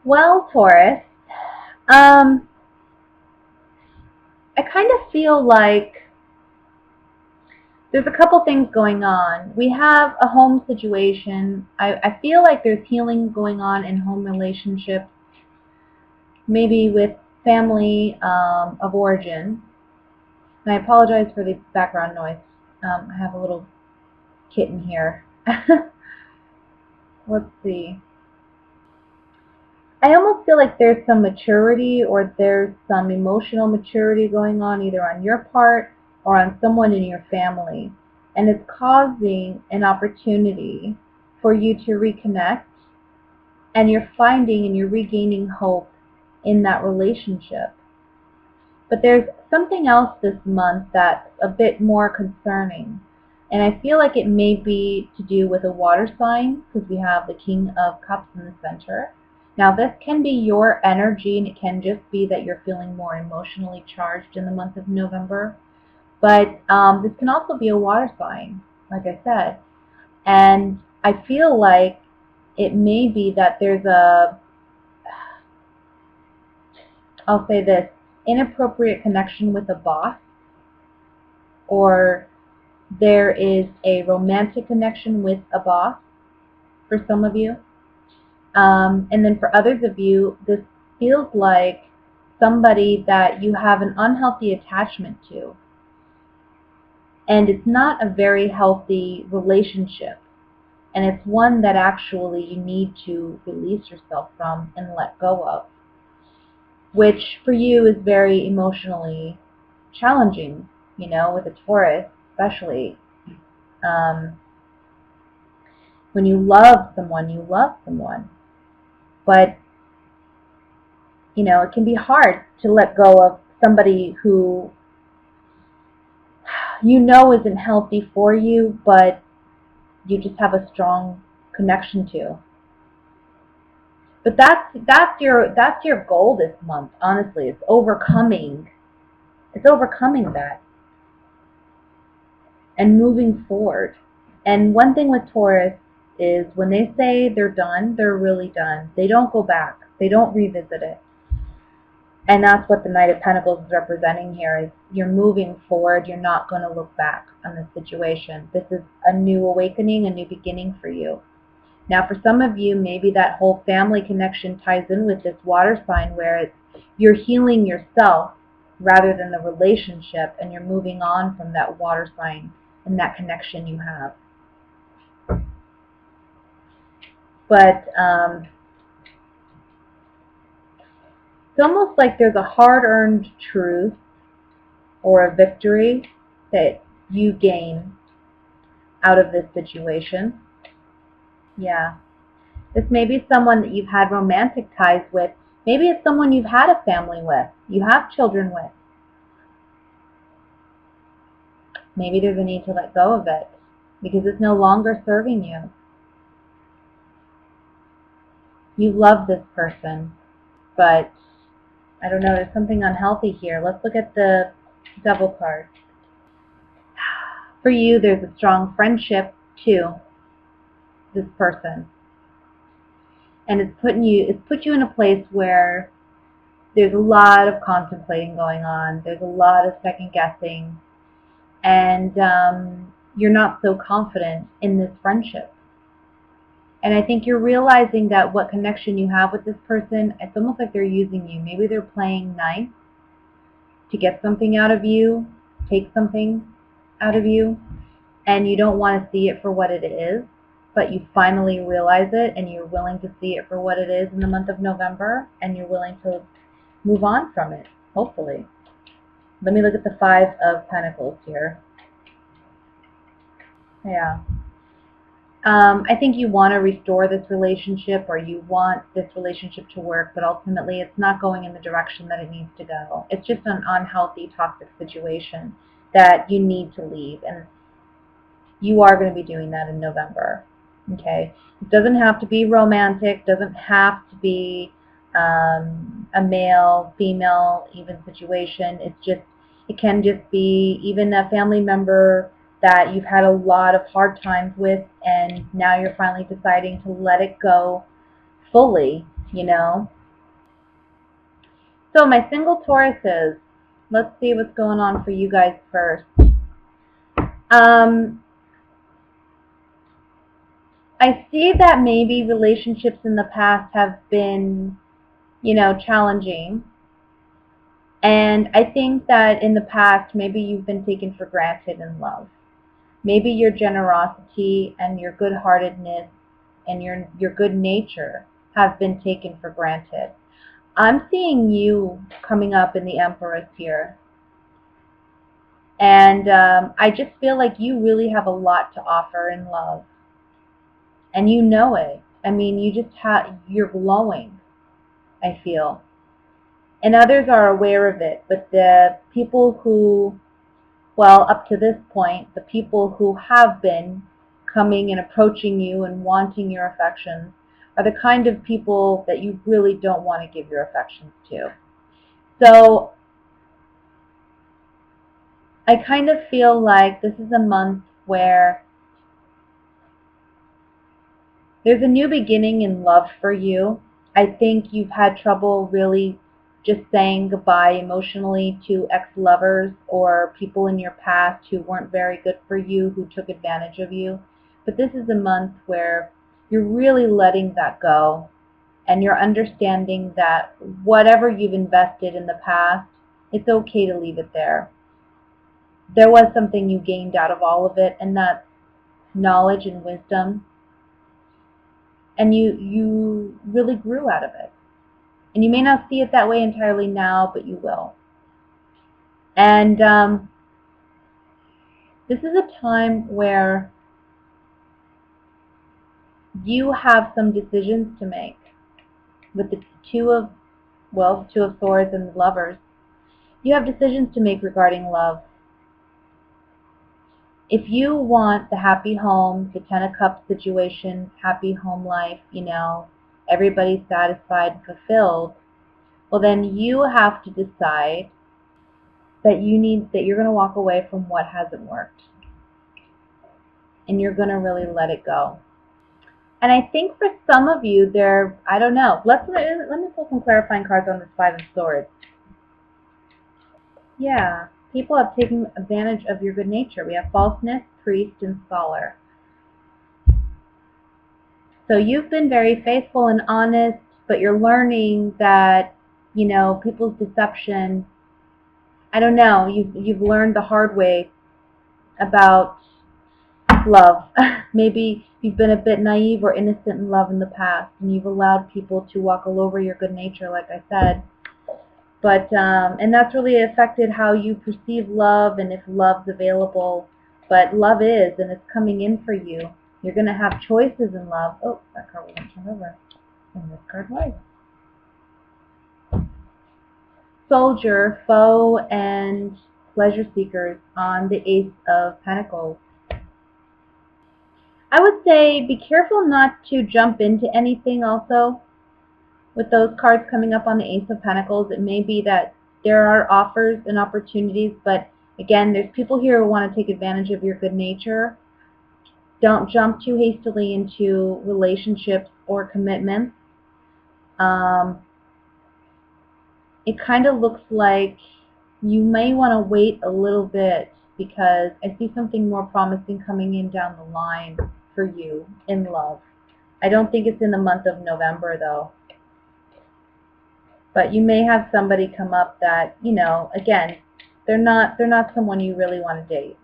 Well, Taurus, um, I kind of feel like there's a couple things going on. We have a home situation. I feel like there's healing going on in home relationships, maybe with family of origin. And I apologize for the background noise. I have a little kitten here. Let's see. I almost feel like there's some maturity or there's some emotional maturity going on either on your part or on someone in your family. And it's causing an opportunity for you to reconnect, and you're finding and you're regaining hope in that relationship. But there's something else this month that's a bit more concerning. And I feel like it may be to do with a water sign because we have the King of Cups in the center. Now, this can be your energy, and it can just be that you're feeling more emotionally charged in the month of November. But this can also be a water sign, like I said. And I feel like it may be that there's I'll say this, inappropriate connection with a boss, or there is a romantic connection with a boss for some of you. And then for others of you, this feels like somebody that you have an unhealthy attachment to. And it's not a very healthy relationship. And it's one that actually you need to release yourself from and let go of, which for you is very emotionally challenging, with a Taurus especially. When you love someone, you love someone. But, it can be hard to let go of somebody who isn't healthy for you, but you just have a strong connection to. But that's your goal this month, honestly. It's overcoming that and moving forward. And one thing with Taurus is when they say they're done, they're really done. They don't go back. They don't revisit it. And that's what the Knight of Pentacles is representing here, is you're moving forward. You're not going to look back on this situation. This is a new awakening, a new beginning for you. Now, for some of you, maybe that whole family connection ties in with this water sign where you're healing yourself rather than the relationship, and you're moving on from that water sign and that connection you have. But it's almost like there's a hard-earned truth or a victory that you gain out of this situation. Yeah. This may be someone that you've had romantic ties with. Maybe it's someone you've had a family with, you have children with. Maybe there's a need to let go of it because it's no longer serving you. You love this person, but I don't know, there's something unhealthy here. Let's look at the Devil card. For you, there's a strong friendship to this person. And it's put you in a place where there's a lot of contemplating going on. There's a lot of second guessing. And you're not so confident in this friendship. And I think you're realizing that what connection you have with this person, it's almost like they're using you. Maybe they're playing nice to get something out of you, take something out of you, and you don't want to see it for what it is, but you finally realize it and you're willing to see it for what it is in the month of November, and you're willing to move on from it, hopefully. Let me look at the Five of Pentacles here. Yeah. I think you want to restore this relationship, or you want this relationship to work, but ultimately it's not going in the direction that it needs to go. It's just an unhealthy, toxic situation that you need to leave, and you are going to be doing that in November. Okay? It doesn't have to be romantic, doesn't have to be a male, female, even situation. It can just be even a family member that you've had a lot of hard times with, and now you're finally deciding to let it go fully, So my single Tauruses, let's see what's going on for you guys first. I see that maybe relationships in the past have been, challenging. And I think that in the past, maybe you've been taken for granted in love. Maybe your generosity and your good-heartedness and your good nature have been taken for granted. I'm seeing you coming up in the Empress here. And I just feel like you really have a lot to offer in love. And you know it. I mean, you're glowing, I feel. And others are aware of it. But the people who, well, up to this point, the people who have been coming and approaching you and wanting your affections are the kind of people that you really don't want to give your affections to. So I kind of feel like this is a month where there's a new beginning in love for you. I think you've had trouble really just saying goodbye emotionally to ex-lovers or people in your past who weren't very good for you, who took advantage of you. But this is a month where you're really letting that go, and you're understanding that whatever you've invested in the past, it's okay to leave it there. There was something you gained out of all of it, and that's knowledge and wisdom. And you really grew out of it. And you may not see it that way entirely now, but you will. And this is a time where you have some decisions to make with the two of swords and the lovers. You have decisions to make regarding love. If you want the happy home, the Ten of Cups situation, happy home life, everybody's satisfied and fulfilled, well, then you have to decide that you're going to walk away from what hasn't worked. And you're going to really let it go. And I think for some of you, I don't know. Let me pull some clarifying cards on this Five of Swords. Yeah, people have taken advantage of your good nature. We have falseness, priest, and scholar. So you've been very faithful and honest, but you're learning that, people's deception, I don't know, you've learned the hard way about love. Maybe you've been a bit naive or innocent in love in the past, and you've allowed people to walk all over your good nature, like I said. But and that's really affected how you perceive love and if love's available. But love is, and it's coming in for you. You're going to have choices in love. Oh, that card wasn't turned over. And this card was. Soldier, foe, and pleasure seekers on the Ace of Pentacles. I would say be careful not to jump into anything also. With those cards coming up on the Ace of Pentacles, it may be that there are offers and opportunities, but again, there's people here who want to take advantage of your good nature. Don't jump too hastily into relationships or commitments. It kind of looks like you may want to wait a little bit because I see something more promising coming in down the line for you in love. I don't think it's in the month of November though. But you may have somebody come up that, again, they're not someone you really want to date.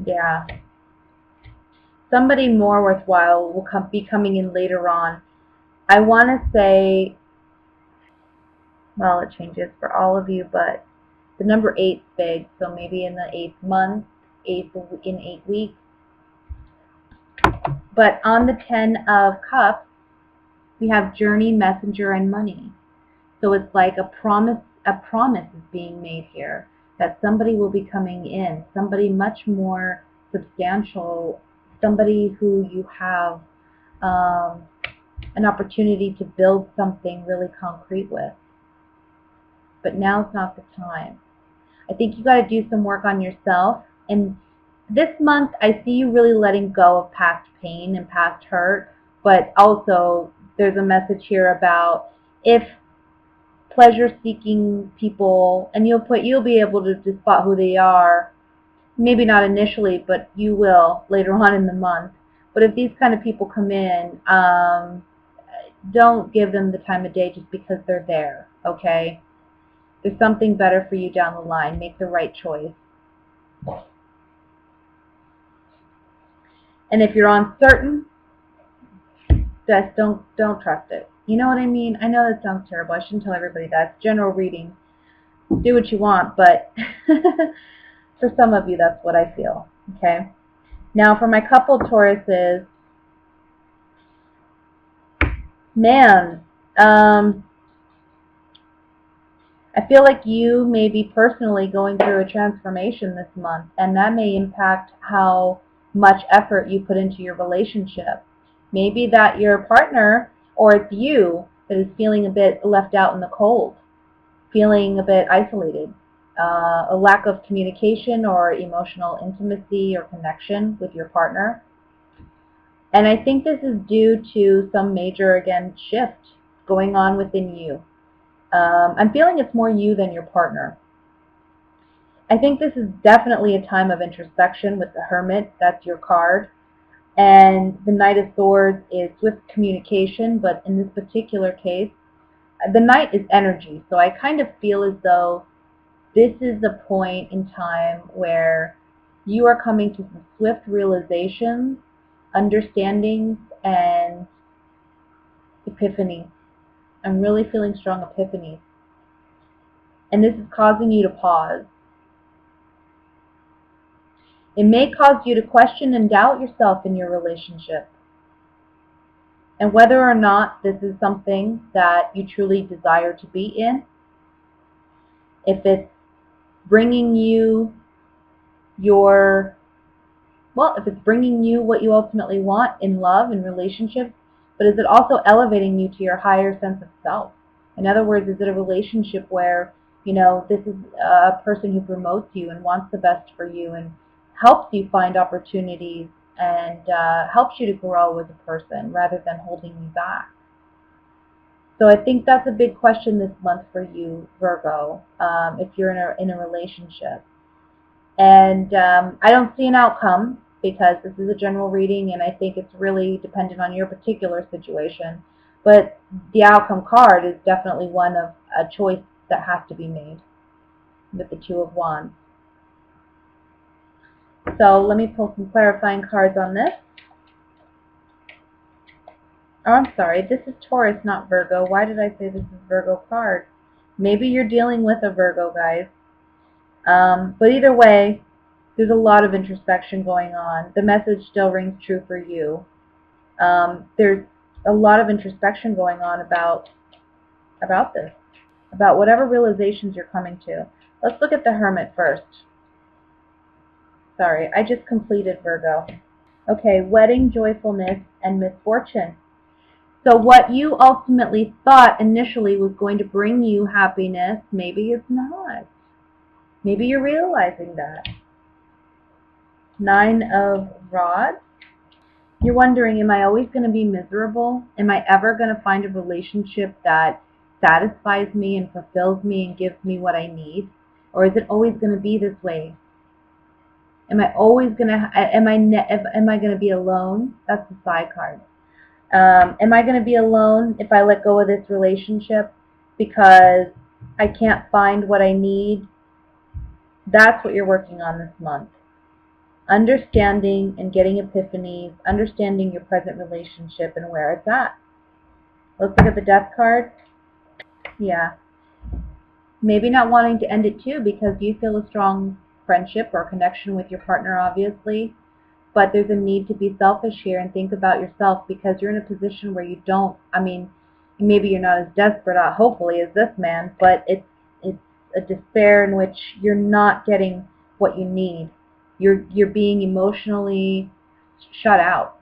Yeah. Somebody more worthwhile will be coming in later on. I want to say, well, it changes for all of you, but the number 8's big, so maybe in the 8th month, in 8 weeks. But on the Ten of Cups, we have journey, messenger, and money. So it's like a promise is being made here that somebody will be coming in, somebody much more substantial, somebody who you have an opportunity to build something really concrete with. But now's not the time. I think you got to do some work on yourself. And this month, I see you really letting go of past pain and past hurt, but also there's a message here about If pleasure-seeking people, and you'll be able to spot who they are, maybe not initially, but you will later on in the month. But if these kind of people come in, don't give them the time of day just because they're there, okay? There's something better for you down the line. Make the right choice. And if you're uncertain, just don't trust it. You know what I mean? I know that sounds terrible. I shouldn't tell everybody that. It's general reading. Do what you want, but for some of you, that's what I feel. Okay? Now, for my couple Tauruses, man, I feel like you may be personally going through a transformation this month, and that may impact how much effort you put into your relationship. Maybe that your partner, or it's you, that is feeling a bit left out in the cold, feeling a bit isolated, a lack of communication or emotional intimacy or connection with your partner. And I think this is due to some major, again, shift going on within you. I'm feeling it's more you than your partner. I think this is definitely a time of introspection with the Hermit. That's your card. And the Knight of Swords is swift communication, but in this particular case, the Knight is energy. So I kind of feel as though this is the point in time where you are coming to some swift realizations, understandings, and epiphanies. I'm really feeling strong epiphanies. And this is causing you to pause. It may cause you to question and doubt yourself in your relationship, and whether or not this is something that you truly desire to be in. If it's bringing you if it's bringing you what you ultimately want in love and relationships, but is it also elevating you to your higher sense of self? In other words, is it a relationship where, this is a person who promotes you and wants the best for you and helps you find opportunities and helps you to grow as a person rather than holding you back? So I think that's a big question this month for you, Virgo, if you're in a relationship. And I don't see an outcome because this is a general reading, and I think it's really dependent on your particular situation. But the outcome card is definitely one of a choice that has to be made with the Two of Wands. So let me pull some clarifying cards on this. Oh, I'm sorry. This is Taurus, not Virgo. Why did I say this is Virgo card? Maybe you're dealing with a Virgo, guys. But either way, there's a lot of introspection going on. The message still rings true for you. There's a lot of introspection going on about this, about whatever realizations you're coming to. Let's look at the Hermit first. Sorry, I just completed Virgo. Okay, wedding, joyfulness, and misfortune. So what you ultimately thought initially was going to bring you happiness, maybe it's not. Maybe you're realizing that. Nine of Rods. You're wondering, am I always going to be miserable? Am I ever going to find a relationship that satisfies me and fulfills me and gives me what I need? Or is it always going to be this way? Am I always going to, am I going to be alone? That's the side card. Am I going to be alone if I let go of this relationship because I can't find what I need? That's what you're working on this month. Understanding and getting epiphanies, understanding your present relationship and where it's at. Let's look at the Death card. Yeah. Maybe not wanting to end it too because you feel a strong friendship or connection with your partner, obviously. But there's a need to be selfish here and think about yourself because you're in a position where you don't, maybe you're not as desperate, hopefully, as this man, but it's a despair in which you're not getting what you need. You're being emotionally shut out.